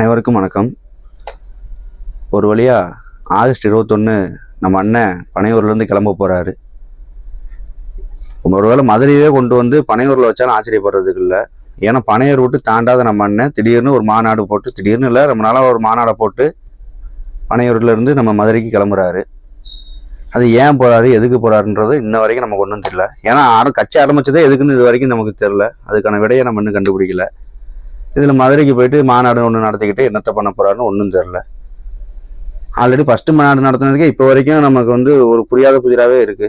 அனைவருக்கும் வணக்கம். ஒரு வழியா ஆகஸ்ட் 21 நம்ம அண்ணன் பனையூர்லேருந்து கிளம்ப போறாரு. ஒருவேளை மதுரையே கொண்டு வந்து பனையூரில் வச்சாலும் ஆச்சரியப்படுறதுக்கு இல்லை. ஏன்னா பனையூர் விட்டு தாண்டாத நம்ம அண்ணன் திடீர்னு ஒரு மாநாடு போட்டு, திடீர்னு இல்லை ரொம்ப நாளாக ஒரு மாநாடை போட்டு பனையூர்லேருந்து நம்ம மதுரைக்கு கிளம்புறாரு. அது ஏன் போறாரு, எதுக்கு போறாருன்றது இன்ன வரைக்கும் நமக்கு ஒன்றும் தெரியல. ஏன்னா கட்சி ஆரம்பிச்சதே எதுக்குன்னு இது வரைக்கும் நமக்கு தெரியல. அதுக்கான விடையை நம்ம இன்னும் கண்டுபிடிக்கல. இதில் மதுரைக்கு போயிட்டு மாநாடு ஒன்று நடத்திக்கிட்டு என்னத்தை பண்ண போறாருன்னு ஒன்றும் தெரில. ஆல்ரெடி ஃபர்ஸ்ட் மாநாடு நடத்தினதுக்கே இப்போ வரைக்கும் நமக்கு ஒரு புரியாத புதிராகவே இருக்கு.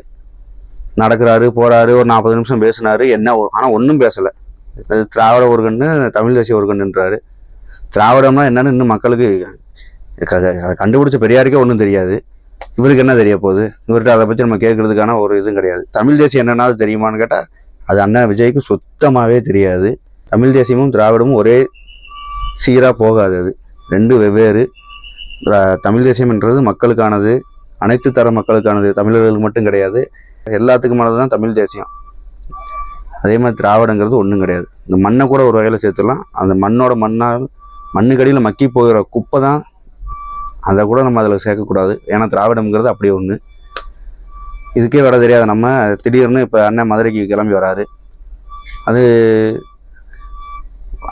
நடக்கிறாரு, போறாரு, ஒரு 40 நிமிஷம் பேசினாரு, என்ன ஆனால் ஒன்றும் பேசலை. திராவிட ஒருகன்னு தமிழ் தேசிய ஒருகன்னுன்றாரு. திராவிடம்னா என்னன்னு இன்னும் மக்களுக்கு கண்டுபிடிச்ச பெரியாருக்கே ஒன்றும் தெரியாது. இவருக்கு என்ன தெரிய போகுது? இவர்கிட்ட அதை பற்றி நம்ம கேட்கறதுக்கான ஒரு இதுவும் கிடையாது. தமிழ் தேசியம் என்னன்னாவது தெரியுமான்னு கேட்டால் அது அண்ணா விஜய்க்கு சுத்தமாகவே தெரியாது. தமிழ் தேசியமும் திராவிடமும் ஒரே சீராக போகாது. அது ரெண்டு வெவ்வேறு. தமிழ் தேசியம்ன்றது மக்களுக்கானது, அனைத்து தர மக்களுக்கானது, தமிழர்களுக்கு மட்டும் கிடையாது, எல்லாத்துக்குமானது தான் தமிழ் தேசியம். அதே மாதிரி திராவிடங்கிறது ஒன்றும் கிடையாது. இந்த மண்ணை கூட ஒரு வகையில் சேர்த்துடலாம். அந்த மண்ணுக்கடியில் மக்கி போகிற குப்பை தான். அதை கூட நம்ம அதில் சேர்க்கக்கூடாது. ஏன்னா திராவிடம்ங்கிறது அப்படியே ஒன்று. இதுக்கே வர தெரியாத நம்ம திடீர்னு இப்போ அண்ணன் மதுரைக்கு கிளம்பி வராரு. அது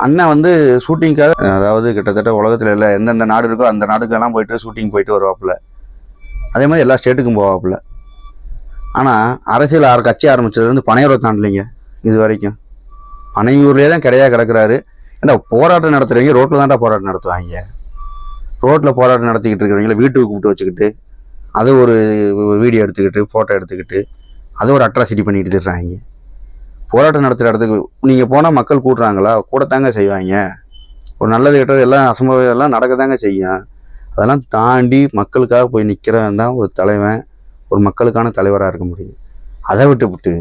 அண்ணன் ஷூட்டிங்காக, அதாவது கிட்டத்தட்ட உலகத்தில் இல்லை எந்தெந்த நாடு இருக்கோ அந்த நாடுக்கெல்லாம் போயிட்டு ஷூட்டிங் போயிட்டு வருவாப்புல. அதே மாதிரி எல்லா ஸ்டேட்டுக்கும் போவாப்புல. ஆனால் அரசியல் கட்சி ஆரம்பிச்சதுலேருந்து பனையூரை தாண்டலைங்க இது வரைக்கும். பனையூர்லேயே தான் கிடையாது கிடக்கிறாரு. ஏன்னா போராட்டம் நடத்துறவங்க ரோட்டில் தான்டா போராட்டம் நடத்துவாங்க. ரோட்டில் போராட்டம் நடத்திக்கிட்டு இருக்கிறவங்கள வீட்டுக்கு கூப்பிட்டு வச்சுக்கிட்டு அதை ஒரு வீடியோ எடுத்துக்கிட்டு ஃபோட்டோ எடுத்துக்கிட்டு அதை ஒரு அட்ராசிட்டி பண்ணிட்டு திடுறாங்க. போராட்டம் நடத்துகிற இடத்துக்கு நீங்கள் போனால் மக்கள் கூடுறாங்களா? கூடத்தாங்க செய்வாங்க. ஒரு நல்லது கெட்டது எல்லாம் அசம்பவம் எல்லாம் நடக்கத்தாங்க செய்யும். அதெல்லாம் தாண்டி மக்களுக்காக போய் நிற்கிறவன் தான் ஒரு தலைவன், ஒரு மக்களுக்கான தலைவராக இருக்க முடியும். அதை விட்டு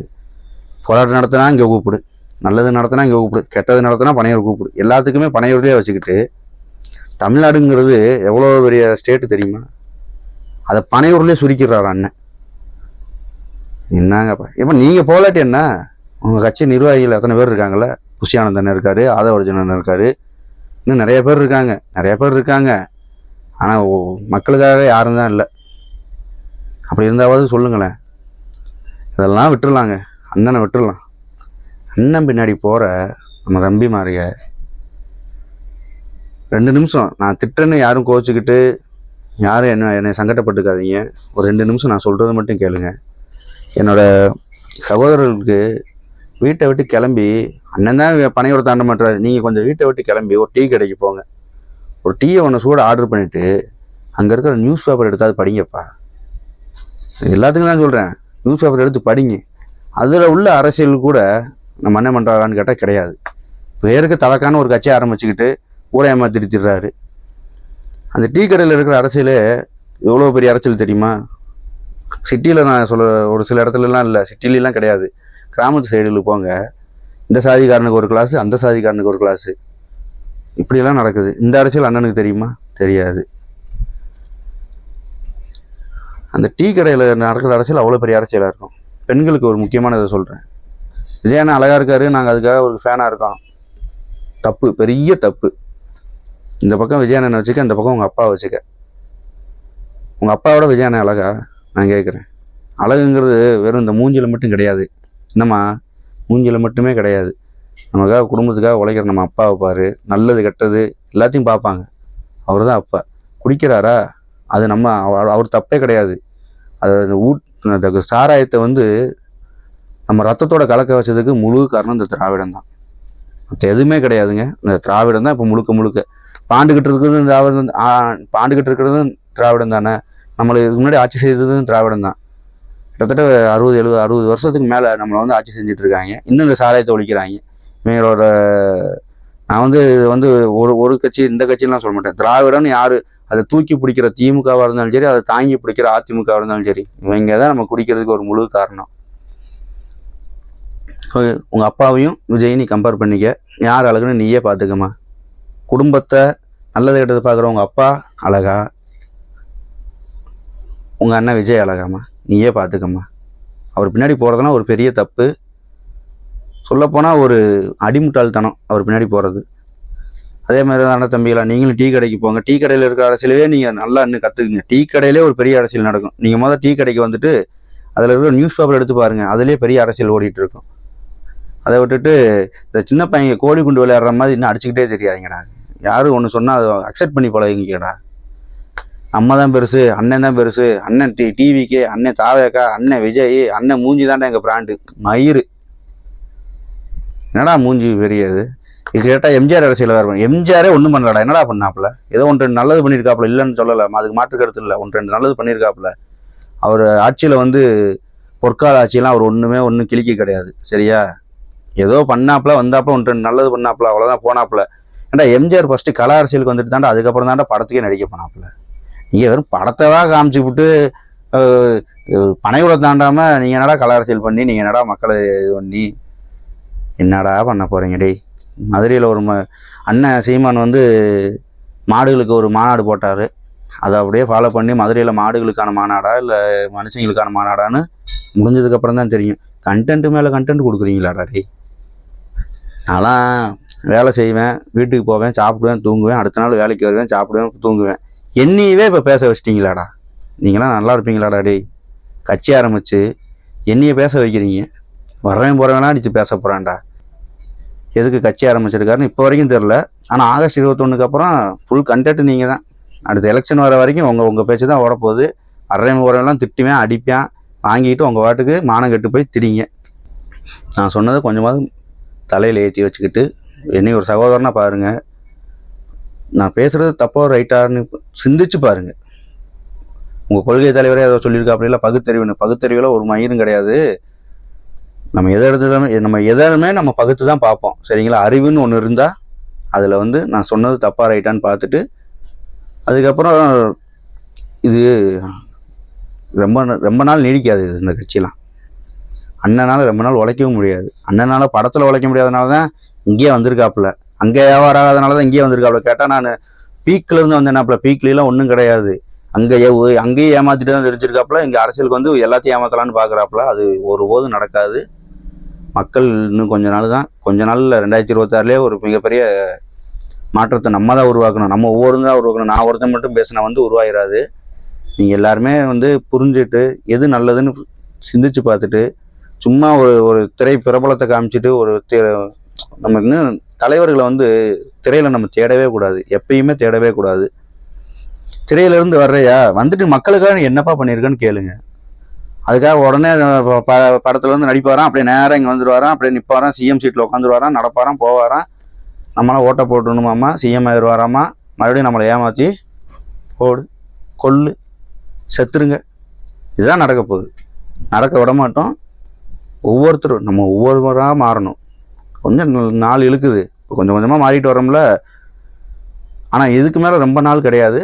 போராட்டம் நடத்தினா இங்கே கூப்பிடு, நல்லது நடத்தினா இங்கே கூப்பிடு, கெட்டது நடத்தினா பனையூர் கூப்பிடு, எல்லாத்துக்குமே பனையூர்லேயே வச்சுக்கிட்டு தமிழ்நாடுங்கிறது எவ்வளோ பெரிய ஸ்டேட்டு தெரியுமா? அதை பனையூர்லேயே சுருக்கிறார் அண்ணன். என்னங்கப்பா இப்போ நீங்கள் போகலாட்டி என்ன? உங்கள் கட்சி நிர்வாகிகள் எத்தனை பேர் இருக்காங்கள? புஷியானந்தன் இருக்காரு, ஆதவர்ஜுனன் இருக்காரு, இன்னும் நிறைய பேர் இருக்காங்க. ஆனால் மக்களுக்காக யாரும் தான் இல்லை. அப்படி இருந்தாவது சொல்லுங்களேன். இதெல்லாம் விட்டுடலாங்க, அண்ணனை விட்டுடலாம். அண்ணன் பின்னாடி போகிற நம்ம தம்பி மாறிய 2 நிமிஷம் நான் திட்டன்னு யாரும் கோச்சிக்கிட்டு யாரும் என்னை சங்கடப்பட்டுக்காதீங்க. ஒரு 2 நிமிஷம் நான் சொல்கிறது மட்டும் கேளுங்க. என்னோட சகோதரர்களுக்கு வீட்டை விட்டு கிளம்பி, அண்ணன் தான் பனையூரை தாண்ட மாட்டாரு, நீங்கள் கொஞ்சம் வீட்டை விட்டு கிளம்பி ஒரு டீ கடைக்கு போங்க. ஒரு டீயை ஒன்று சூட ஆர்டர் பண்ணிவிட்டு அங்கே இருக்கிற நியூஸ் பேப்பர் எடுத்தாது படிங்கப்பா. எல்லாத்துக்கும் தான் சொல்கிறேன், நியூஸ் பேப்பர் எடுத்து படிங்க. அதில் உள்ள அரசியல் கூட நம்ம அண்ணன் பண்ணுறாரான்னு கேட்டால் கிடையாது. பேருக்கு தலக்கான ஒரு கட்சி ஆரம்பிச்சுக்கிட்டு ஊரை ஏமாத்திடுறாரு. அந்த டீ கடையில் இருக்கிற அரசியல் எவ்வளோ பெரிய அரசியல் தெரியுமா? சிட்டியில் நான் ஒரு சில இடத்துலலாம் இல்லை, சிட்டிலாம் கிடையாது. கிராமத்து சைடுல போங்க, இந்த சாதிக்காரனுக்கு ஒரு கிளாஸு, அந்த சாதிக்காரனுக்கு ஒரு கிளாஸு, இப்படியெல்லாம் நடக்குது. இந்த அரசியல் அண்ணனுக்கு தெரியுமா? தெரியாது. அந்த டீ கடையில் நடக்கிற அரசியல் அவ்வளோ பெரிய அரசியலாக இருக்கும். பெண்களுக்கு ஒரு முக்கியமான இதை சொல்கிறேன். விஜயண்ணா அழகாக இருக்காரு, நாங்கள் அதுக்காக ஒரு ஃபேனாக இருக்கோம். தப்பு, பெரிய தப்பு. இந்த பக்கம் விஜயண்ணனை வச்சுக்க, இந்த பக்கம் உங்கள் அப்பாவை வச்சுக்க. உங்கள் அப்பாவோட விஜயண்ணா அழகா? நான் கேட்குறேன். அழகுங்கிறது வெறும் இந்த மூஞ்சியில் மட்டும் கிடையாது. என்னம்மா, மூஞ்சியில் மட்டுமே கிடையாது. நமக்காக குடும்பத்துக்காக உழைக்கிற நம்ம அப்பாவை பாரு. நல்லது கெட்டது எல்லாத்தையும் பார்ப்பாங்க. அவர் தான் அப்பா. குடிக்கிறாரா? அது அவர் தப்பே கிடையாது. அது சாராயத்தை நம்ம ரத்தத்தோட கலக்க வச்சதுக்கு முழு காரணம் இந்த திராவிடம் தான். மற்ற எதுவுமே கிடையாதுங்க. இந்த திராவிடம் தான் இப்போ முழுக்க பாண்டுகிட்டு இருக்கிறது திராவிடம் தானே. நம்மளை இதுக்கு முன்னாடி ஆட்சி செய்ததும் திராவிடம் தான். கிட்டத்தட்ட 60 வருஷத்துக்கு மேலே நம்மளை ஆட்சி செஞ்சுட்டு இருக்காங்க. இன்னும் இந்த சாராயத்தை ஒழிக்கிறாங்க. இவங்களோட நான் ஒரு கட்சி இந்த கட்சியெல்லாம் சொல்ல மாட்டேன். திராவிடம்னு யாரு அதை தூக்கி பிடிக்கிற திமுகவாக இருந்தாலும் சரி, அதை தாங்கி பிடிக்கிற அதிமுகவாக இருந்தாலும் சரி, இவங்க தான் நம்ம குடிக்கிறதுக்கு ஒரு முழு காரணம். உங்கள் அப்பாவையும் விஜய் நீ கம்பேர் பண்ணிக்க. யார் அழகுன்னு நீயே பார்த்துக்கம்மா. குடும்பத்தை நல்லது கெட்டது பார்க்குற உங்கள் அப்பா அழகா, உங்கள் அண்ணன் விஜய் அழகாம்மா? நீயே பார்த்துக்கம்மா. அவர் பின்னாடி போகிறதுனா ஒரு பெரிய தப்பு. சொல்லப்போனால் ஒரு அடிமுட்டாள்தனம் அவர் பின்னாடி போகிறது. அதே மாதிரி தானே தம்பிகளா, நீங்களும் டீ கடைக்கு போங்க. டீ கடையில் இருக்கிற அரசியலவே நீங்கள் நல்லா இன்னும் கற்றுக்குங்க. டீ கடையிலே ஒரு பெரிய அரசியல் நடக்கும். நீங்கள் முதல்ல டீ கடைக்கு வந்துட்டு அதில் இருக்கிற நியூஸ் பேப்பர் எடுத்து பாருங்கள், அதுலேயே பெரிய அரசியல் ஓடிட்டு இருக்கும். அதை விட்டுட்டு இந்த சின்ன பையங்க கோழி குண்டு விளையாடுற மாதிரி இன்னும் அடிச்சுக்கிட்டே தெரியாதுங்கடா. யாரும் ஒன்று சொன்னால் அதை அக்செப்ட் பண்ணி பழகிங்கடா. நம்ம தான் பெருசு, அண்ணன் தான் பெருசு, அண்ணன் டிவிக்கு, அண்ணன் தாவேக்கா, அண்ணன் விஜய், அண்ணன் மூஞ்சி தாண்டா எங்கள் பிராண்டு மயிறு. என்னடா மூஞ்சி பெரியது? இது கேட்டால் எம்ஜிஆர் அரசியல் வேறு. எம்ஜிஆரே ஒன்றும் பண்ணலடா, என்னடா பண்ணாப்புல? ஏதோ ஒன்று ரெண்டு நல்லது பண்ணியிருக்காப்புல, இல்லைன்னு சொல்லலை, அதுக்கு மாற்று கருத்து இல்லை. ஒன்று ரெண்டு நல்லது பண்ணியிருக்காப்புல. அவர் ஆட்சியில் வந்து பொற்கால ஆட்சியெல்லாம் அவர் ஒன்றும் கிழிக்க கிடையாது, சரியா? ஏதோ பண்ணாப்புல, வந்தாப்புல, ஒன்று ரெண்டு நல்லது பண்ணாப்புல, அவ்வளோதான், போனாப்புல. ஏன்டா எம்ஜிஆர் ஃபஸ்ட்டு கலா அரசியலுக்கு வந்துட்டு தாண்டா அதுக்கப்புறம் தாண்டா படத்துக்கே நடிக்க போனாப்புல. நீங்கள் வெறும் படத்தைதான் காமிச்சு விட்டு பனையூரை தாண்டாமல் நீங்கள் என்னடா கலா அரசியல் பண்ணி நீங்கள் என்னடா மக்களை இது பண்ணி என்னடா பண்ண போகிறீங்க? டேய், மதுரையில் ஒரு அண்ணன் சீமான் வந்து மாடுகளுக்கு ஒரு மாநாடு போட்டார். அதை அப்படியே ஃபாலோ பண்ணி மதுரையில் மாடுகளுக்கான மாநாடா இல்லை மனுஷங்களுக்கான மாநாடான்னு முடிஞ்சதுக்கப்புறம் தான் தெரியும். கண்டென்ட்டு மேலே கண்டென்ட் கொடுக்குறீங்களாடா டேய். நான்லாம் வேலை செய்வேன், வீட்டுக்கு போவேன், சாப்பிடுவேன், தூங்குவேன், அடுத்த நாள் வேலைக்கு வருவேன், சாப்பிடுவேன், தூங்குவேன். என்னையவே இப்போ பேச வச்சிட்டிங்களாடா. நீங்களாம் நல்லா இருப்பீங்களாடா டேய்? கட்சி ஆரம்பித்து என்னையை பேச வைக்கிறீங்க. வர்றவன் போகிறவனா அடித்து பேச போகிறான்டா. எதுக்கு கட்சி ஆரம்பிச்சிருக்காருன்னு இப்போ வரைக்கும் தெரில. ஆனால் ஆகஸ்ட் 21க்கு அப்புறம் ஃபுல் கண்டென்ட் நீங்கள் தான். அடுத்த எலெக்ஷன் வர வரைக்கும் உங்கள் பேச்சு தான் ஓடப்போகுது. வர்றவன் போகிறவெல்லாம் திட்டுவேன், அடிப்பேன், வாங்கிட்டு உங்கள் வாட்டுக்கு மானம் கெட்டு போய் திரிங்க. நான் சொன்னதை கொஞ்சமாவது தலையில் ஏற்றி வச்சுக்கிட்டு என்னை ஒரு சகோதரனாக பாருங்கள். நான் பேசுகிறது தப்போ ரைட்டான்னு சிந்திச்சு பாருங்கள். உங்கள் கொள்கை தலைவரே ஏதோ சொல்லியிருக்காப்புல, பகுத்தறிவில் ஒரு மயிரும் கிடையாது. நம்ம எதுவுமே நம்ம பகுத்து தான் பார்ப்போம், சரிங்களா? அறிவுன்னு ஒன்று இருந்தால் அதில் வந்து நான் சொன்னது தப்பா ரைட்டான்னு பார்த்துட்டு அதுக்கப்புறம் இது ரொம்ப ரொம்ப நாள் நீடிக்காது. இந்த கட்சியெலாம் அண்ணனால் ரொம்ப நாள் உழைக்கவும் முடியாது. அண்ணனால் படத்தில் உழைக்க முடியாதனால தான் இங்கேயே வந்திருக்காப்புல. அங்கே வியாபாரம் ஆகாதனால தான் இங்கேயே வந்திருக்காப்புல. கேட்டால் நான் பீக்கிலேருந்து வந்தேனாப்புல. பீக்லாம் ஒன்றும் கிடையாது. அங்கேயே ஏமாத்திட்டு தான் தெரிஞ்சிருக்காப்புல. இங்கே அரசியலுக்கு வந்து எல்லாத்தையும் ஏமாத்தலான்னு பார்க்குறாப்புல. அது ஒருபோதும் நடக்காது. மக்கள் இன்னும் கொஞ்ச நாளில் 2026 ஒரு மிகப்பெரிய மாற்றத்தை நம்ம தான் உருவாக்கணும். நம்ம ஒவ்வொருத்தரும் தான் உருவாக்கணும். நான் ஒருத்தன் மட்டும் பேசினா வந்து உருவாகிறாது. நீங்கள் எல்லாருமே வந்து புரிஞ்சுட்டு எது நல்லதுன்னு சிந்திச்சு பார்த்துட்டு சும்மா ஒரு திரை பிரபலத்தை காமிச்சிட்டு நம்ம இன்னும் தலைவர்களை வந்து திரையில நம்ம தேடவே கூடாது, எப்பயுமே தேடவே கூடாது. திரையிலேருந்து வர்றையா வந்துட்டு மக்களுக்காக என்னப்பா பண்ணியிருக்கேன்னு கேளுங்க. அதுக்காக உடனே படத்துல வந்து நடிப்பாரான், அப்படியே நேரம் இங்கே வந்துடுவாரான், அப்படியே நிற்பாரான், சிஎம் சீட்டில் உட்காந்துருவாரான், நடப்பாரான், போவாரான், நம்மளாம் ஓட்டை போட்டுணுமாம்மா, சிஎம் ஆயிடுவாராம்மா, மறுபடியும் நம்மளை ஏமாற்றி போடு கொல்லு செத்துருங்க. இதுதான் நடக்க போகுது. நடக்க விட மாட்டோம். ஒவ்வொருத்தரும் நம்ம ஒவ்வொருவராக மாறணும். கொஞ்சம் நாள் இழுக்குது, கொஞ்சம் கொஞ்சமாக மாறிட்டு வரோம்ல. ஆனால் இதுக்கு மேலே ரொம்ப நாள் கிடையாது.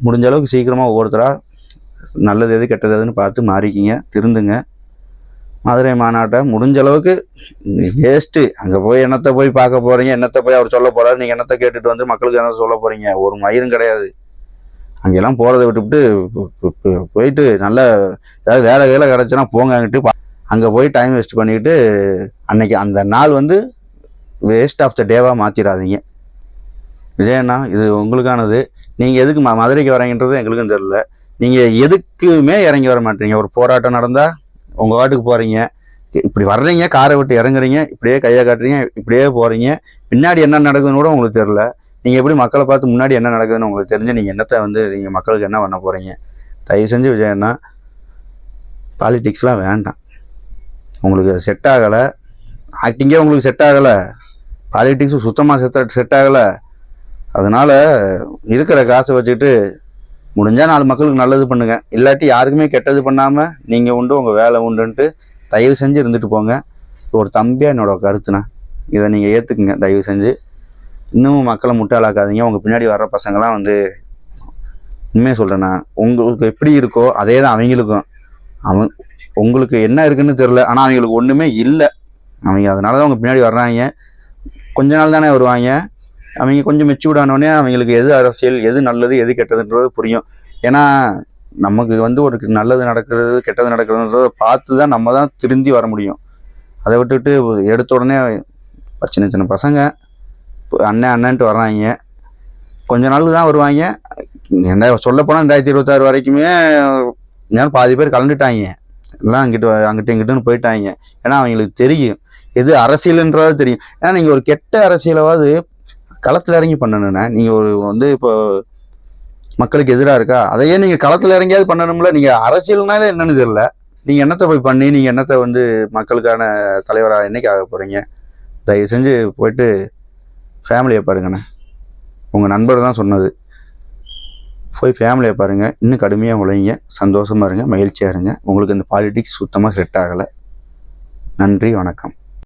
முடிஞ்ச அளவுக்கு சீக்கிரமாக ஒவ்வொருத்தராக நல்லது எது கெட்டது எதுன்னு பார்த்து மாறிக்கிங்க, திருந்துங்க. மதுரை மாநாட்டை முடிஞ்ச அளவுக்கு வேஸ்ட்டு. அங்கே போய் என்னத்தை போய் பார்க்க போகிறீங்க, என்னத்தை போய் அவர் சொல்ல போகிறாரு, நீங்கள் என்னத்தை கேட்டுட்டு வந்து மக்களுக்கு என்ன சொல்ல போகிறீங்க? ஒரு மயிரும் கிடையாது. அங்கெல்லாம் போகிறத விட்டுவிட்டு போயிட்டு நல்ல ஏதாவது வேலை கிடச்சுன்னா போங்க. அங்கிட்டு அங்கே போய் டைம் வேஸ்ட் பண்ணிக்கிட்டு அன்னைக்கு அந்த நாள் வந்து வேஸ்ட் ஆஃப் த டேவாக மாற்றிடாதீங்க. விஜயண்ணா, இது உங்களுக்கானது. நீங்கள் எதுக்கு மதுரைக்கு வரீங்கன்றது எங்களுக்கும் தெரியல. நீங்கள் எதுக்குமே இறங்கி வர மாட்டீங்க. ஒரு போராட்டம் நடந்தால் உங்கள் வாட்டுக்கு போகிறீங்க, இப்படி வர்றீங்க, காரை விட்டு இறங்குறீங்க, இப்படியே கையை காட்டுறீங்க, இப்படியே போகிறீங்க. பின்னாடி என்ன நடக்குதுன்னு கூட உங்களுக்கு தெரில. நீங்கள் எப்படி மக்களை பார்த்து முன்னாடி என்ன நடக்குதுன்னு உங்களுக்கு தெரிஞ்சு நீங்கள் என்னத்தை வந்து நீங்கள் மக்களுக்கு என்ன பண்ண போகிறீங்க? தயவு செஞ்சு விஜயண்ணா, பாலிடிக்ஸ்லாம் வேண்டாம். உங்களுக்கு செட் ஆகலை, ஆக்டிங்கே உங்களுக்கு செட் ஆகலை, பாலிடிக்ஸும் சுத்தமாக செட் ஆகலை. அதனால் இருக்கிற காசை வச்சுக்கிட்டு முடிஞ்சால் 4 மக்களுக்கு நல்லது பண்ணுங்க. இல்லாட்டி யாருக்குமே கெட்டது பண்ணாமல் நீங்கள் உண்டு உங்கள் வேலை உண்டுன்ட்டு தயவு செஞ்சு இருந்துட்டு போங்க. ஒரு தம்பியாக என்னோட கருத்துண்ணா, இதை நீங்கள் ஏற்றுக்குங்க தயவு செஞ்சு. இன்னமும் மக்களை முட்டாளாக்காதீங்க. உங்கள் பின்னாடி வர்ற பசங்களாம் வந்து உண்மையை சொல்கிறேண்ணா, உங்களுக்கு எப்படி இருக்கோ அதே தான் அவங்களுக்கும். உங்களுக்கு என்ன இருக்குன்னு தெரில, ஆனால் அவங்களுக்கு ஒன்றுமே இல்லை. அவங்க அதனால தான் உங்கள் பின்னாடி வர்றாங்க. கொஞ்ச நாள் தானே வருவாங்க. அவங்க கொஞ்சம் மெச்சூர்ட் ஆனோடனே அவங்களுக்கு எது அரசியல், எது நல்லது, எது கெட்டதுன்றது புரியும். ஏன்னா நமக்கு வந்து ஒரு நல்லது நடக்கிறது, கெட்டது நடக்கிறதுன்றத பார்த்து தான் நம்ம தான் திருந்தி வர முடியும். அதை விட்டுட்டு எடுத்த உடனே சின்ன பசங்க அண்ணன்ட்டு வர்றாங்க. கொஞ்ச நாள் தான் வருவாங்க. என்ன சொல்லப்போனால் 2026 வரைக்குமே பாதி பேர் கலந்துட்டாங்க. எல்லாம் அங்கிட்டு இங்கிட்டுன்னு போயிட்டாங்க. ஏன்னா அவங்களுக்கு தெரியும் எது அரசியல்ன்றது தெரியும். ஏன்னா நீங்கள் ஒரு கெட்ட அரசியலாவது களத்தில் இறங்கி பண்ணணும்னா, நீங்கள் ஒரு இப்போ மக்களுக்கு எதிராக இருக்கா, அதையே நீங்கள் களத்தில் இறங்கியாவது பண்ணணும்ல. நீங்கள் அரசியல்னால என்னன்னு தெரியல. நீங்கள் என்னத்தை போய் பண்ணி நீங்கள் என்னத்தை மக்களுக்கான தலைவராக என்னைக்கு ஆக போகிறீங்க? தயவு செஞ்சு போயிட்டு ஃபேமிலியை பாருங்கண்ணே. உங்கள் நண்பர் தான் சொன்னது. போய் ஃபேமிலியை பாருங்கள். இன்னும் கடுமையாக உழைங்க. சந்தோஷமாக இருங்க, மகிழ்ச்சியாக இருங்க. உங்களுக்கு இந்த பாலிடிக்ஸ் சுத்தமாக செட் ஆகலை. நன்றி, வணக்கம்.